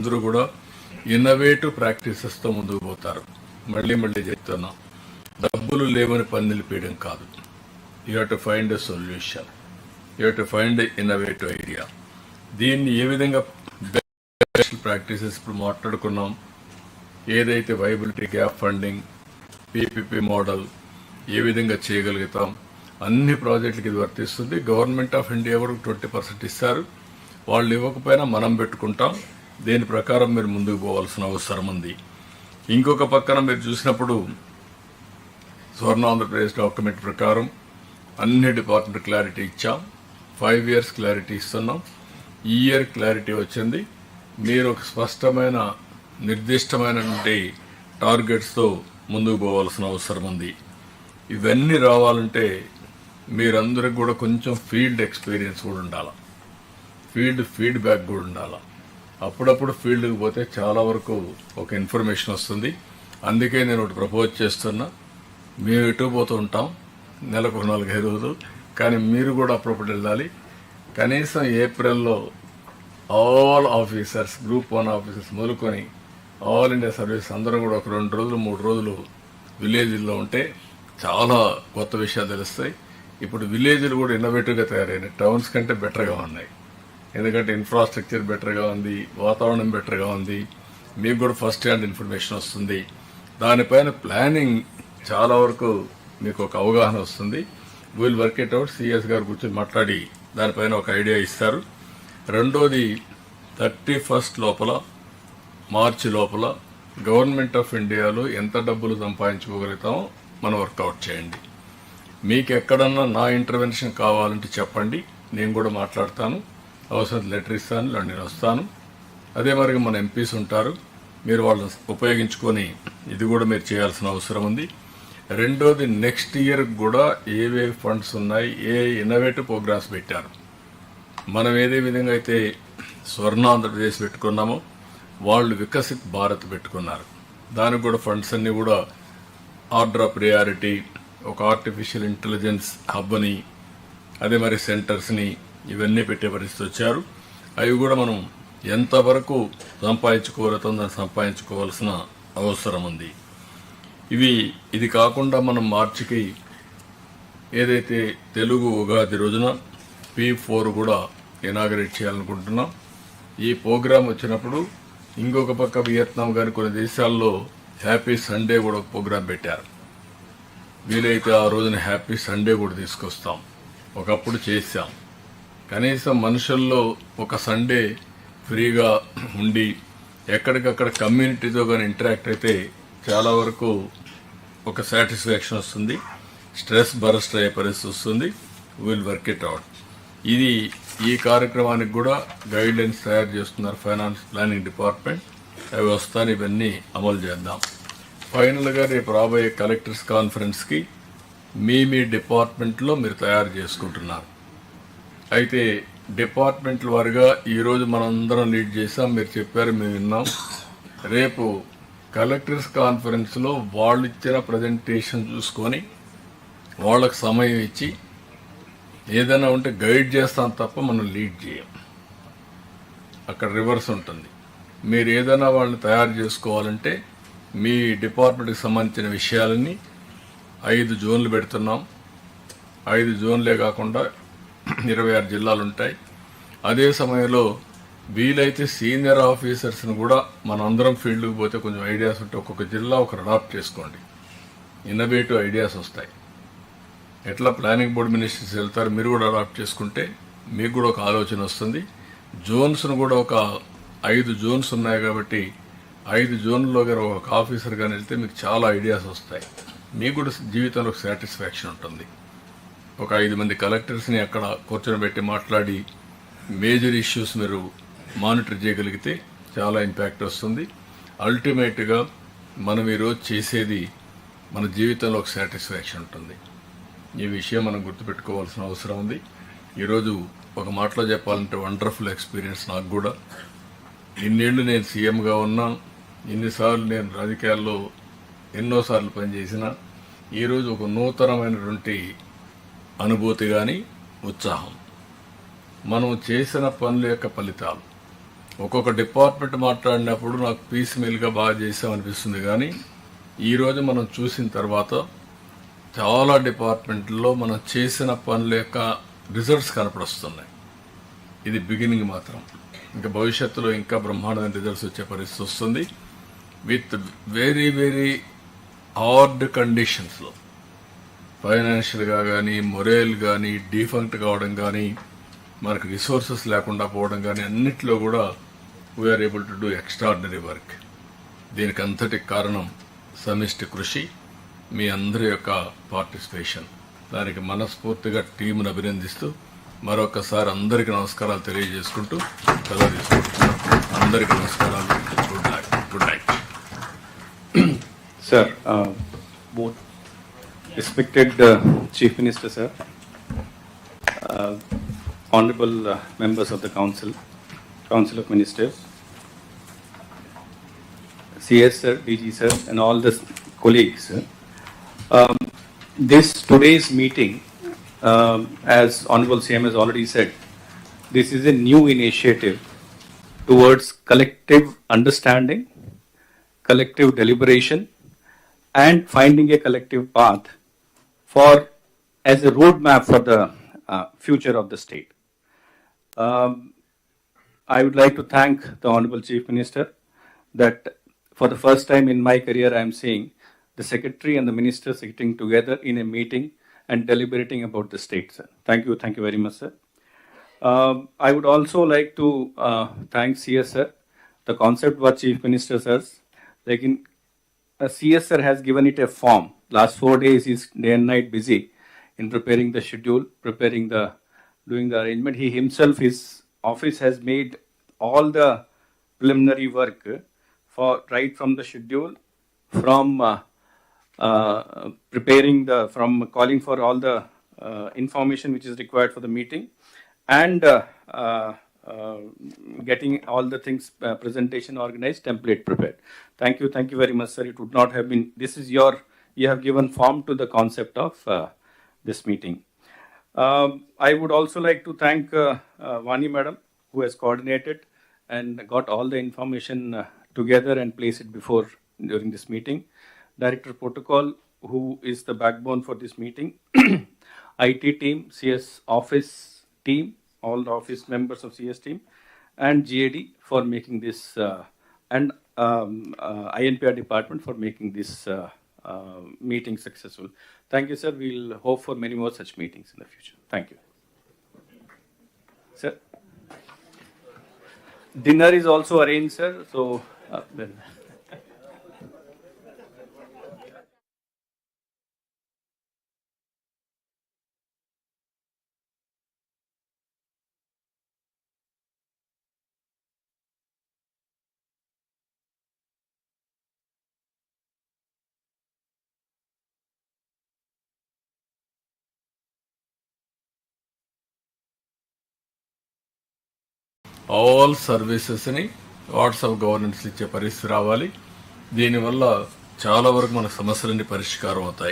అందరూ కూడా ఇన్నోవేటివ్ ప్రాక్టీసెస్తో ముందుకు పోతారు. మళ్ళీ చెప్తున్నాం, డబ్బులు లేవని పని నిలిపేయడం కాదు. You have to find a solution, you have to find a innovative idea. దీన్ని ఏ విధంగా ప్రాక్టీసెస్ ఇప్పుడు మాట్లాడుకున్నాం, ఏదైతే viability gap funding, PPP model ఏ విధంగా చేయగలుగుతాం, అన్ని ప్రాజెక్టులకి ఇది వర్తిస్తుంది. గవర్నమెంట్ ఆఫ్ ఇండియా కూడా 20% ఇస్తారు. వాళ్ళు ఇవ్వకపోయినా మనం పెట్టుకుంటాం. దీని ప్రకారం మీరు ముందుకు పోవాల్సిన అవసరం ఉంది. ఇంకొక పక్కన మీరు చూసినప్పుడు స్వర్ణ ఆంధ్రప్రదేశ్ డాక్యుమెంట్ ప్రకారం అన్ని డిపార్ట్మెంట్ క్లారిటీ ఇచ్చాం. 5 years క్లారిటీ ఇస్తున్నాం. ఈ ఇయర్ క్లారిటీ వచ్చింది. మీరు ఒక స్పష్టమైన నిర్దిష్టమైన టార్గెట్స్తో ముందుకు పోవాల్సిన అవసరం ఉంది. ఇవన్నీ రావాలంటే మీరందరికి కూడా కొంచెం ఫీల్డ్ ఎక్స్పీరియన్స్ కూడా ఉండాలి, ఫీడ్బ్యాక్ కూడా ఉండాలి. అప్పుడప్పుడు ఫీల్డ్కి పోతే చాలా వరకు ఒక ఇన్ఫర్మేషన్ వస్తుంది. అందుకే నేను ఒకటి ప్రపోజ్ చేస్తున్నా, మేము ఎటు పోతూ ఉంటాం నెలకు 4-5 రోజులు, కానీ మీరు కూడా అప్పుడప్పుడు వెళ్ళాలి. కనీసం ఏప్రిల్లో ఆల్ ఆఫీసర్స్, గ్రూప్ 1 ఆఫీసర్స్ మొదలుకొని ఆల్ ఇండియా సర్వీస్ అందరూ కూడా ఒక 2 రోజులు 3 రోజులు విలేజ్లో ఉంటే చాలా కొత్త విషయాలు తెలుస్తాయి. ఇప్పుడు విలేజ్లు కూడా ఇన్నోవేటివ్గా తయారైనాయి, టౌన్స్ కంటే బెటర్గా ఉన్నాయి. ఎందుకంటే ఇన్ఫ్రాస్ట్రక్చర్ బెటర్గా ఉంది, వాతావరణం బెటర్గా ఉంది, మీకు కూడా ఫస్ట్ హ్యాండ్ ఇన్ఫర్మేషన్ వస్తుంది. దానిపైన ప్లానింగ్ చాలా వరకు మీకు ఒక అవగాహన వస్తుంది. Will work it out. CS గారు కూర్చొని మాట్లాడి దానిపైన ఒక ఐడియా ఇస్తారు. రెండోది 31st లోపల, మార్చి లోపల గవర్నమెంట్ ఆఫ్ ఇండియాలో ఎంత డబ్బులు సంపాదించుకోగలుగుతామో మనం వర్కౌట్ చేయండి. మీకు ఎక్కడన్నా నా ఇంటర్వెన్షన్ కావాలంటే చెప్పండి, నేను కూడా మాట్లాడతాను. అవసరం లెటర్ ఇస్తాను, ఇలా నేను వస్తాను. అదే మరి మన ఎంపీస్ ఉంటారు, మీరు వాళ్ళని ఉపయోగించుకొని ఇది కూడా మీరు చేయాల్సిన అవసరం ఉంది. రెండోది నెక్స్ట్ ఇయర్ కూడా ఏవే ఫండ్స్ ఉన్నాయి, ఏ ఇన్నోవేటివ్ ప్రోగ్రామ్స్ పెట్టారు. మనం ఏదే విధంగా అయితే స్వర్ణ ఆంధ్రప్రదేశ్ పెట్టుకున్నామో వాళ్ళు వికసిత్ భారత్ పెట్టుకున్నారు. దానికి కూడా ఫండ్స్ అన్నీ కూడా ఆర్డర్ ఆఫ్ ప్రయారిటీ, ఒక ఆర్టిఫిషియల్ ఇంటెలిజెన్స్ హబ్ని, అదే మరి సెంటర్స్ని ఇవన్నీ పెట్టే పరిస్థితి వచ్చారు. అవి కూడా మనం ఎంతవరకు సంపాదించుకోగలుగుతుందో సంపాదించుకోవాల్సిన అవసరం ఉంది. ఇది కాకుండా మనం మార్చికి ఏదైతే తెలుగు ఉగాది రోజున P4 కూడా ఇనాగరేట్ చేయాలనుకుంటున్నాం. ఈ ప్రోగ్రాం వచ్చినప్పుడు ఇంకొక పక్క వియత్నాం కానీ కొన్ని దేశాల్లో హ్యాపీ సండే కూడా ఒక ప్రోగ్రాం పెట్టారు. వీలైతే ఆ రోజున హ్యాపీ సండే కూడా తీసుకొస్తాం. ఒకప్పుడు చేశాం. కనీసం మనుషుల్లో ఒక సండే ఫ్రీగా ఉండి ఎక్కడికక్కడ కమ్యూనిటీతో కానీ ఇంటరాక్ట్ అయితే చాలా వరకు ఒక సాటిస్ఫాక్షన్ వస్తుంది, స్ట్రెస్ బరస్ట్ అయ్యే పరిస్థితి వస్తుంది. Will work it out. ఈ కార్యక్రమానికి కూడా గైడ్ లైన్స్ తయారు చేస్తున్నారు ఫైనాన్స్ ప్లానింగ్ డిపార్ట్మెంట్. అవి వస్తాను, ఇవన్నీ అమలు చేద్దాం. ఫైనల్గా రేపు రాబోయే కలెక్టర్స్ కాన్ఫరెన్స్కి మీ డిపార్ట్మెంట్లో మీరు తయారు చేసుకుంటున్నారు. అయితే డిపార్ట్మెంట్ల వారిగా ఈరోజు మనందరం లీడ్ చేసాం, మీరు చెప్పారు, మేము విన్నాం. రేపు కలెక్టర్స్ కాన్ఫరెన్స్లో వాళ్ళు ఇచ్చిన ప్రజెంటేషన్ చూసుకొని వాళ్ళకు సమయం ఇచ్చి ఏదైనా ఉంటే గైడ్ చేస్తాం తప్ప మనం లీడ్ చేయం. అక్కడ రివర్స్ ఉంటుంది. మీరు ఏదైనా వాళ్ళని తయారు చేసుకోవాలంటే మీ డిపార్ట్మెంట్కి సంబంధించిన విషయాలన్నీ 5 జోన్లు పెడుతున్నాం. 5 జోన్లే కాకుండా 26 జిల్లాలు ఉంటాయి. అదే సమయంలో వీలైతే సీనియర్ ఆఫీసర్స్ని కూడా మనందరం ఫీల్డ్కి పోతే కొంచెం ఐడియాస్ ఉంటే ఒక్కొక్క జిల్లా ఒకరు అడాప్ట్ చేసుకోండి. ఇన్నోవేటివ్ ఐడియాస్ వస్తాయి. ఎట్లా ప్లానింగ్ బోర్డు మినిస్టర్స్ వెళ్తారు, మీరు కూడా అడాప్ట్ చేసుకుంటే మీకు కూడా ఒక ఆలోచన వస్తుంది. జోన్స్ను కూడా ఒక 5 జోన్స్ ఉన్నాయి కాబట్టి 5 జోన్లో గారు ఒక ఆఫీసర్ కానీ వెళ్తే మీకు చాలా ఐడియాస్ వస్తాయి. మీకు కూడా జీవితంలో ఒక సాటిస్ఫాక్షన్ ఉంటుంది. ఒక 5 మంది కలెక్టర్స్ని అక్కడ కూర్చొని మాట్లాడి మేజర్ ఇష్యూస్ మీరు మానిటర్ చేయగలిగితే చాలా ఇంపాక్ట్ వస్తుంది. అల్టిమేట్గా మనం ఈరోజు చేసేది మన జీవితంలో ఒక సాటిస్ఫాక్షన్ ఉంటుంది. ఈ విషయం మనం గుర్తుపెట్టుకోవాల్సిన అవసరం ఉంది. ఈరోజు ఒక మాటలో చెప్పాలంటే వండర్ఫుల్ ఎక్స్పీరియన్స్ నాకు కూడా. ఇన్నేళ్ళు నేను సీఎంగా ఉన్నా, ఇన్నిసార్లు నేను రాజకీయాల్లో ఎన్నోసార్లు పనిచేసిన, ఈరోజు ఒక నూతనమైనటువంటి అనుభూతి కానీ ఉత్సాహం. మనం చేసిన పనుల యొక్క ఫలితాలు ఒక్కొక్క డిపార్ట్మెంట్ మాట్లాడినప్పుడు నాకు పీస్ మీల్గా బాగా చేసామనిపిస్తుంది, కానీ ఈరోజు మనం చూసిన తర్వాత చాలా డిపార్ట్మెంట్లో మనం చేసిన పనుల యొక్క రిజల్ట్స్ కనపడొస్తున్నాయి. ఇది బిగినింగ్ మాత్రం. ఇంకా భవిష్యత్తులో ఇంకా బ్రహ్మాండమైన రిజల్ట్స్ వచ్చే పరిస్థితి వస్తుంది. విత్ వెరీ వెరీ హార్డ్ కండిషన్స్లో ఫైనాన్షియల్గా కానీ, మొరేల్ కానీ, డిఫంక్ట్ కావడం కానీ, మనకు రిసోర్సెస్ లేకుండా పోవడం కానీ, అన్నిట్లో కూడా we are able to do extraordinary work. దీనికి అంతటి కారణం సమిష్టి కృషి, మీ అందరి యొక్క పార్టిసిపేషన్. దానికి మనస్ఫూర్తిగా టీంను అభినందిస్తూ మరొకసారి అందరికీ నమస్కారాలు తెలియజేసుకుంటూ సెలవు తీసుకుంటున్నాను. అందరికీ నమస్కారాలు. Good night. Sir, both respected Chief Minister, sir, honorable members of the Council of Ministers, CS sir, DG sir, and all the colleagues. This today's meeting, as Honorable CM has already said, this is a new initiative towards collective understanding, collective deliberation, and finding a collective path for as a roadmap for the future of the state. I would like to thank the Honorable Chief Minister that for the first time in my career I am seeing the Secretary and the Minister sitting together in a meeting and deliberating about the state, sir. Thank you very much, sir. I would also like to thank CS sir. The concept what Chief Minister says, like in CS sir has given it a form. Last 4 days he's day and night busy in preparing the schedule, doing the arrangement. He himself, his office has made all the preliminary work for right from the schedule, from from calling for all the information which is required for the meeting, and getting all the things, presentation organized, template prepared. Thank you very much, sir. It would not have been, you have given form to the concept of this meeting. I would also like to thank Vani madam, who has coordinated and got all the information together and placed it before during this meeting. Director Protocol, who is the backbone for this meeting. IT team, CS office team, all the office members of CS team, and GAD for making this, and INPR department for making this meeting successful. Thank you, sir. We'll hope for many more such meetings in the future. Thank you. Sir, dinner is also arranged, sir. So then. All సర్వీసెస్ని WhatsApp governance ఇచ్చే పరిస్థితి రావాలి. దీనివల్ల చాలా వరకు మన సమస్యలన్నీ పరిష్కారం అవుతాయి.